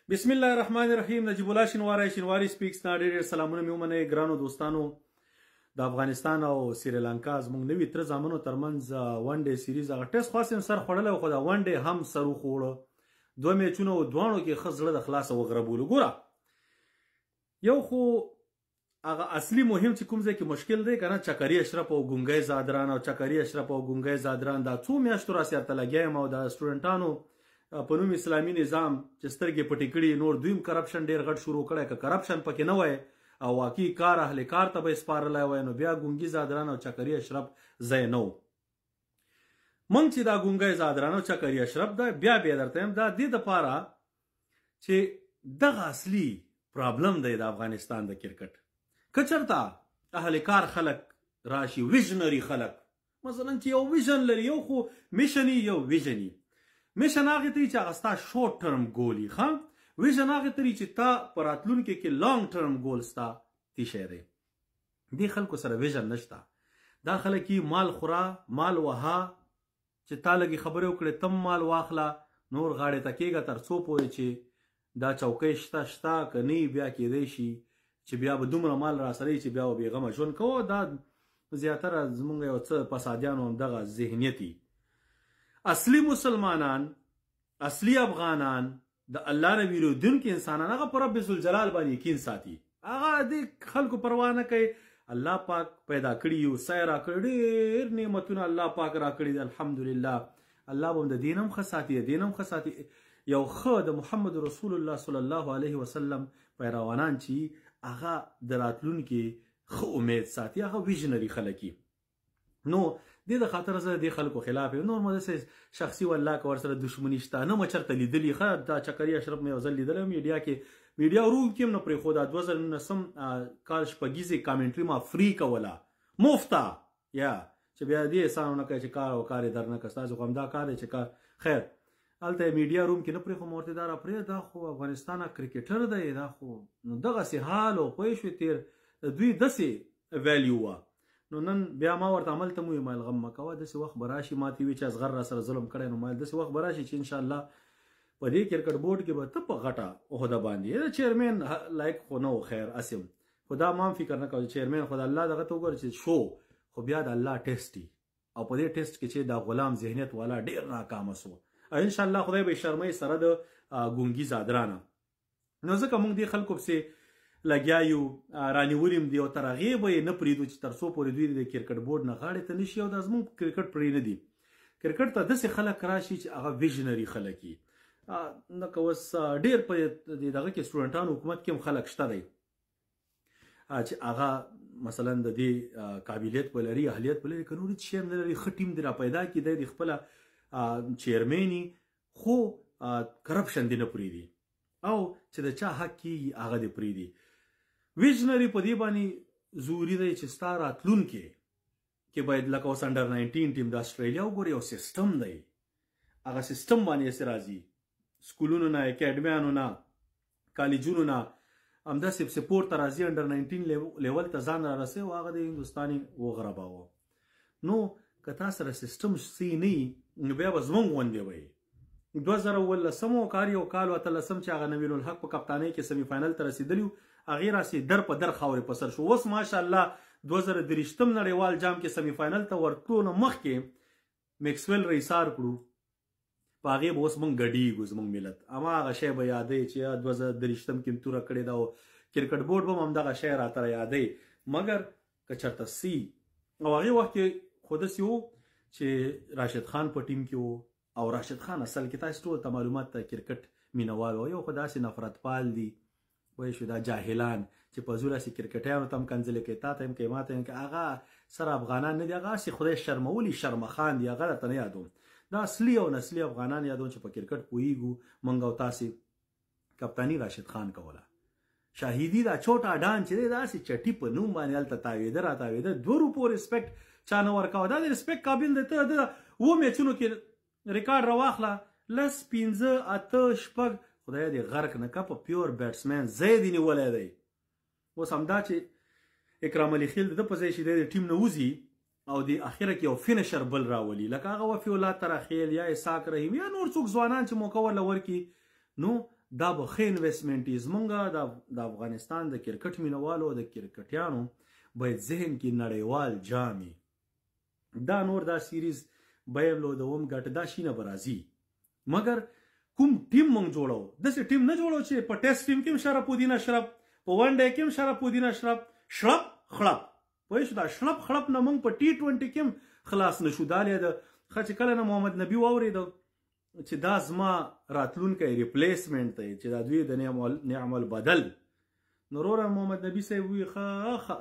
بسم الله الرحمن الرحیم. نجیب الله شینواری سپیکس نه ډېر سلامونه مې ومنئ ګرانو دوستانو. د افغانستان او سریلانکا زموږ نوي تر زامنو ترمنځ ون ډے سیریز هغه ټیسټ خاص سر خوړلی خو دا ون ډے هم سر وخوړه. دوه میچونه و دواړو کې ښه زړه د خلاصه وغربولو. ګوره یو خو هغه اصلي مهم چې کوم ځای کې مشکل دی که نه، چکري اشرف او ګونګی زادران او چکري اشرف او ګونګی زادران دا څو میاشتو راسې هلته لګیا یم او د سټوډنټانو په نوم اسلامي نظام چې سترګې پټې کړي نور دویم کرپشن ډېر غټ شروع کړی. که کرپشن پکې نه وای او واقعي کار اهل کار ته به یې سپارلی وای نو بیا ګونګي زادران او چکري اشرف ځای نه و. موږ چې دا ګونګی زادران او چکري اشرف دا بیا درته یم دا دې دپاره چې دغه اصلي پرابلم دی د افغانستان د کرکټ. که چېرته اهل کار خلک راشي، ویژنري خلک مثلا چې یو ویژن لري، یو خو میشني یو ویژني. میشن هغې ته چې هغه ستا شورټ ټرم ګول وي، ښه ویژن هغې ته چې تا په راتلونکي کې لانګ ټرم ګول ستا تیشی دی. دې خلکو سره ویژن نشته. دا خلک مال خوره مال وها چې تا لږې خبرې وکړې تم مال واخله نور غاړې ته کېږه تر څو پورې چې دا چوکۍ شته که نه بیا کېدی شي چې بیا به دومره مال راسره چې بیا به بېغمه ژوند کوو. دا زیاتره زموږ یو څه فسادیانو همدغه ذهنیت وي. اصلي مسلمانان، اصلي افغانان، د الله نه ویرودونکي انسانان هغه په رب ذوالجلال باندې یقین ساتي. هغه د خلکو پروا نه کوي. الله پاک پیدا کړي یو سای راکړي، ډېر نعمتونه الله پاک راکړي دي الحمدلله. الله به هم د دین هم ښه ساتي، د دین هم ښه ساتي. یو ښه د محمد رسول الله صلی الله علیه وسلم پیروانان چې هغه د راتلونکي ښه امید ساتي، هغه ویژنري خلک نو دې د خاطر زه د خلکو خلاف یم. نور مو داسې شخصي والله که ورسره دښمني شته نه مو چېرته لیدلي. ښه دا چکري اشرف مې یو ځل لیدلی میډیا کې، میډیا روم کې هم نه پرېښود. 2019 کال شپږیزې کامنټري ما فری کوله مفته، یا چې بیا دې احسان ونه کوي چې کار او کار یې در نه کړه. ستاسو خو همدا کار دی چې کار خیر هلته میډیا روم کې نه پرېښو. ما ورته دا راپرېږده، دا خو افغانستان کرکټر دی، دا خو نو دغسې حال او پوه شوې تېر دوی داسې ویلیو وه. نو نن بیا ما ورته عملته مو ویل غم مه کوه، داسې وخت به راشي ما ته وي چې اصغر را سره ظلم کړی نو ما ویل داسې وخت به راشي چې انشاءالله په دې کرکټ بورډ کې به ته په غټه عهده باندې چیرمین لایق خو نه و. خیر اسیم خو دا ما هم فکر نه کوم چیرمین خو د الله دغه ته وګوره چې شو خو بیا د الله ټیسټ وي او په دې ټیسټ کې چې دا غلام ذهنیت والا ډېر ناکامه سو. انشاءالله خدای به شرمۍ سره د ګونګي زادرانه. نو ځکه موږ دې خلکو پسې لګیا یو رانیولي م دي او تر هغې به یې نه پرېږدو چې تر څو پورې دوی د کرکټ بورډ نه غاړې ته نه شي. او دا زموږ کرکټ پرې نه دي. کرکټ ته داسې خلک راشي چې هغه ویژنري خلک وي. لکه اوس ډېر په دغه کې سټوډنټانو حکومت کې هم خلک شته دی چې هغه مثلا د دې قابلیت به لري، اهلیت به لري، که نور هېڅ شی هم نه لري، ښه ټیم دې را پیدا کړي، دی د خپله چیرمین خو کرپشن دې نه پرېږدي او چې د چا حق کېږي هغه دې پرېږدي. ویژنري په دې باندې ضروري دی چې ستا راتلونکي کې باید لکه اوس انډر 19 ټیم د اسټرالیا وګورې، یو سیسټم دی. هغه سیسټم باندې یې راځي سکولونو نه، اکاډمیانو نه، کالجونو نه همداسې سپورټ ته راځي، انډر 19 لیول ته ځان را رسوي او هغه د هندوستاني وغرباوه. نو که تا سره سیسټم سی نه وي نو بیا به زموږ غوندې وایي. 2018 کال یو کال 18 چې هغه نویل الحق په کپتانۍ کې سیمی فاینل ته رسېدلي وو، هغې راسې در په در خاورې په سر شو. اوس ماشاءالله 2023 نړیوال جام کې سیمی فاینل ته ورتلو نه مخکې میکسویل رئیسار کړو، په هغې به اوس موږ ګډېږو زموږ ملت. هماغه شی به یادوي چې 2023 کې توره کړې ده او کرکټ بورډ به هم همدغه شی راته یادوي. مګر که چېرته سي او هغې وخت کې خو داسې و چې راشد خان په ټیم کې و او راشد خان اصل کې تاسو ټول ته معلومات ته کرکټ مینوال و، یو خو داسې نفرت پال دي وایي شو دا جاهلان چې په زور هسې کرکټیانو ته هم کنځلې کوي، تا ته هم کوي، ما ته هم کوي. هغه سره افغانان نه دي، هغه هسې خدای شرمولي شرمخان دي، هغه درته نه یادوم. دا اصلي او نسلي افغانان یادوم چې په کرکټ پوهېږو. موږ او تاسې کپتاني راشد خان کوله، شاهدي دا چوټا ډان چې دی داسې چټي په نوم باندې هلته تاوېده را تاوېده. 2 روپو ریسپیکټ چا نه ورکوه. دا د ریسپیکټ قابل دی. ته د 7 میچونو کې ریکارډ راواخله 10 15 8 6 خدای دې غرق نه که په پیور بیټسمین ځای دې نیولی دی. اوس همدا چې اکرام علي خیل د په ځای چې دی د ټیم نه وځي او د اخره کې یو فینشر بل راولي لکه هغه وفي الله ترخیل یا اسحاق رحیم یا نور څوک ځوانان چې موقع ورله ورکړي نو دا به ښه انویسټمنټ وي. زمونږ د افغانستان د کرکټ مینوالو د کرکټیانو باید ذهن کې نړیوال جام وي. دا نور دا سیریز به یې دوم ګټه دا شي نه به راځي. مګر کوم ټیم مونږ جوړو، داسې ټیم نه جوړو چې په ټیسټ ټیم کې هم شرف الدین اشرف، په ون ډے کې هم شرف الدین اشرف، شړپ خړپ پوه شو. دا شړپ خړپ نه مونږ په T20 کې هم خلاص نه شو. دا د چې کله نه محمد نبي واورېده چې دا زما راتلونکی ریپلیسمنټ دی، چې دا دوی د نعم البدل، نو وروره محمد نبي صاحب وایي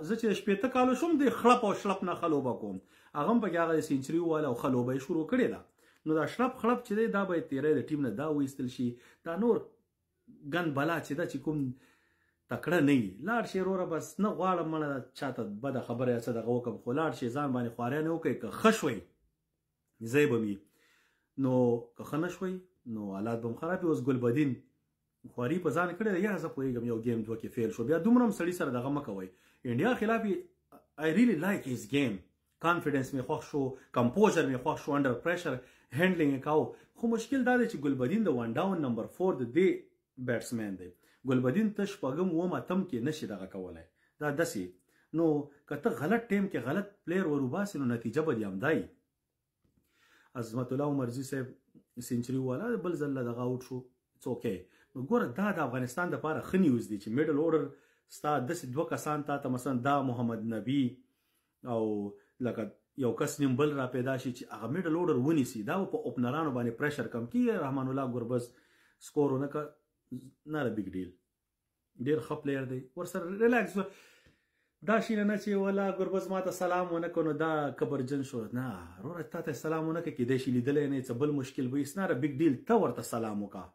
زه چې 80 کالو شوم د خړپ او شړپ نه ښه لوبه کوم. هغه هم پکې هغه سینچري وواله او ښه لوبه یې شروع کړې ده. نو دا شړپ خړپ چې دی دا باید تیری د ټیم نه دا وایستل شي. دا نور ګن بلا چې ده چې کوم تکړه نه وي، لاړ شي وروره بس نه غواړم مړه چاته بده خبره یا څه دغه وکړم، خو لاړ شي ځان باندې خوارۍ نه وکړئ. که ښه شوئ ځای به وي، نو که ښه نه شوئ نو حالات به هم خراب وي. اوس ګلبدین خواري په ځان کړې ده، یا زه پوهېږم یو ګیم دوه کې فیل شو، بیا دومره هم سړي سره دغه مه کوئ. انډیا خلاف I really like his game. کانفیډنس مې خوښ شو، کمپوزر مې خوښ شو، انډر پریشر هینډلینګ یې کاوه. خو مشکل دا دی چې ګلبدین د ون ډاون نمبر 4 د دې بیټسمین دی. ګلبدین ته شپږم اووم اتم کې نشي دغه کولی. دا داسې نو که ته غلط ټیم کې غلط پلیر ور وباسې نو نتیجه به دې همدا وي. عظمت الله عمرزي صاحب سینچري وواله، بل ځل دغه آوټ شو، اټس اوکې. نو ګوره دا د افغانستان دپاره ښه نیوز دی چې میډل اورډر ستا داسې دوه کسان تا ته مثلا دا محمد نبي او لکه یو کس نیم بل را پیدا شي چې هغه میډل اورډر ونیسي. دا به په اوپنرانو باندې پریشر کم کړي. رحمان الله ګربز سکور ونه کړ، نه بګ ډیل، ډېر ښه پلیر دی، ورسره ریلیکس. دا شي نه چې ولا ګربز ما ته سلام ونه کړ نو دا کبرجن شو. نه وروره تا ته سلام ونه کړ، کیدای شي لیدلی نه څه بل مشکل وي، it's not a big deal. ته ورته سلام وکړه،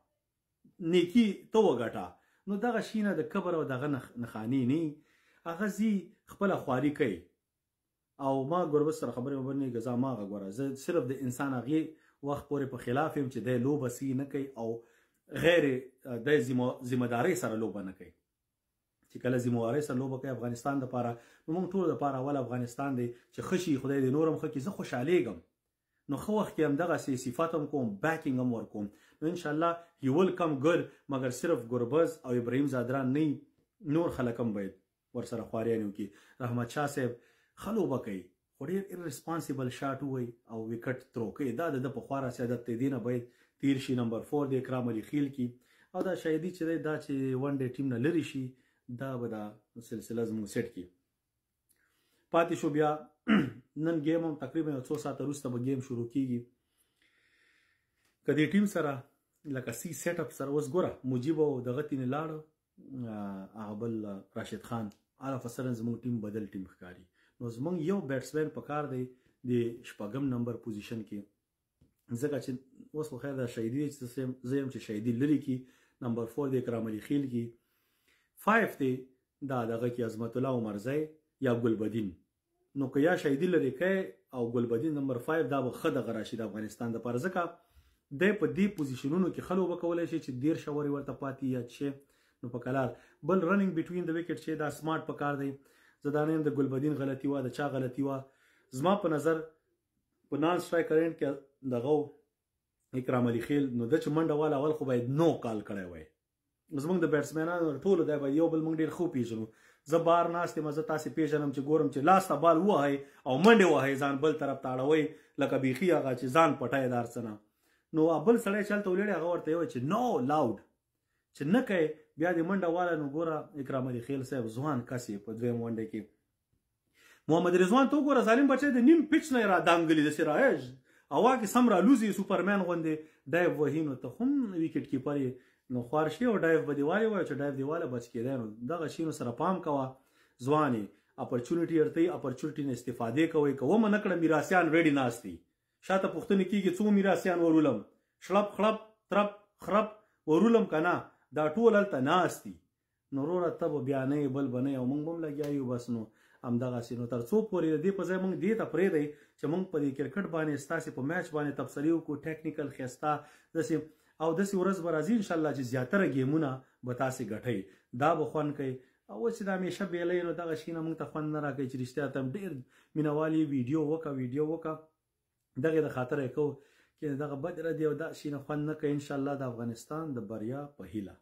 نیکي ته وګټه. نو دغه شي نه د کبر او دغه نښانې نه، هغه ځي خپله خواري کوي. او ما ګربز سره خبرې وبرنې ګزا ما هغه ګوره، زه صرف د انسان هغې وخت پورې په خلاف یم چې دی لوبه سی نه کوي او غیر د ذمهدارۍ سره لوبه نه کوي. چې کله ذمهوارۍ سره لوبه کوي افغانستان دپاره، نو موږ ټولو دپاره اول افغانستان دی چې ښه شي، خدای دې نور هم ښه کړي. زه خوشحالېږم، نو ښه وخت کې همدغسې صفات هم کوم، بیکینګ هم ورکوم. نو انشاءالله هی ول کم ګډ. مګر صرف ګربز او ابراهیم زادران نه، نور خلک هم باید ورسره خواريانې وکړي. رحمت شاه صاحب ښه لوبه کوي، خو ډېر ارسپانسیبل شاټ ووایي او وکټ ترو کوي. دا د ده پخوا راسې عادت دی، دې نه باید تیر شي. نمبر 4 د اکرام علي خیل کې، او دا شاهدي چې دی دا چې ون ډے ټیم نه لرې شي، دا به دا سلسله زموږ سیټ کړي. پاتې شو بیا نن ګیم هم تقریبا یو څو ساعته وروسته به ګیم شروع کېږي. که دې ټیم سره لکه سی سیټ اپ سره اوس ګوره مجیب او دغه تینې لاړه، هغه بل راشد خان، اله فسرن زموږ ټیم بدل ټیم ښکاري. نو زموږ یو بیټسمین پکار دی د شپږم نمبر پوزیشن کې، ځکه چې اوس خو خیر دا شهیدي دی چې زه یم چې شهیدي لرې کي. نمبر 4 د اکرام علي خیل کې، 5 دی دا دغه کې عظمت الله عمرزی یا ګلبدین. نو که یا شهیدي لرې کوي او ګلبدین نمبر 5 دا به ښه دغه راشي د افغانستان دپاره، ځکه دی په دې پوزیشنونو کې ښه لوبه کولی شي چې 13 اورې ورته پاتې یا شي. نو په کلار بل رننګ بټوین د وکټ چې دا سمارټ پکار دی. زه دا نه یم د ګلبدین غلطي وه، د چا غلطي وه. زما په نظر په نان سټرایکر اینډ کې دغه اکرام علي خیل، نو د چې منډه والا اول خو باید نو کال کړی وای. زموږ د بیټسمینانو ټولو دی باید یو بل موږ ډېر ښه وپېژنو. زه بار ناست یم، زه تاسې پېژنم چې ګورم چې لاس ته بال ووهئ او منډې وهئ، ځان بل طرف ته اړوئ لکه بیخي هغه چې ځان پټی د هر څه نه. نو بل سړی چې هلته ولاړی هغه ورته وایي چې نو لاؤډ، چې نه کوې بیا دې منډه واله. نو ګوره اکرام علي خیل صاحب ځوان کس یې په دویم ونډه کې. محمد رضوان ته وګوره ظالم بچی د نیم پچ نه یې را دانګلي، داسې رایج هوا کې سم رالوزي سوپرمین غوندې ډایو وهي. نو ته هم ویکټ کیپر یې، نو خوار شي او ډایو به دیوالې وایو چې ډایو دیواله بچ کېدی. نو دغه شیانو سره پام کوه، ځوان یې، اپرچونټي ورته یي، اپرچونټي نه استفادې کوئ. که ومه نه کړه میراثیان ریډي ناست دي، شاته پوښتنې کېږي څو میراثیان ورولم، شړپ خړپ ترپ خرپ ورولم که نه، دا ټول هلته ناست دي. نو وروره ته به بیا نه یې بل به نه یې او موږ به هم لګیا یو. بس نو همدغسې نو تر څو پورې د دې په ځای موږ دې ته پرېږدئ چې موږ په دې کرکټ باندې ستاسې په میچ باندې تبصرې وکړو، ټیکنیکل ښایسته داسې، او داسې ورځ به راځي انشاءالله چې زیاتره ګیمونه به تاسې ګټئ، دا به خوند کوي. او اوس چې د همیشه بیلی نو دغه شي نه موږ ته خوند نه راکوي چې رښتیا ته هم ډېر مینوال یې ویډیو وکړه دغې د خاطره یې کوو چې دغه بد ردي او دا شي نه خوند نه کوي. انشاءالله د افغانستان د بریا په هیله.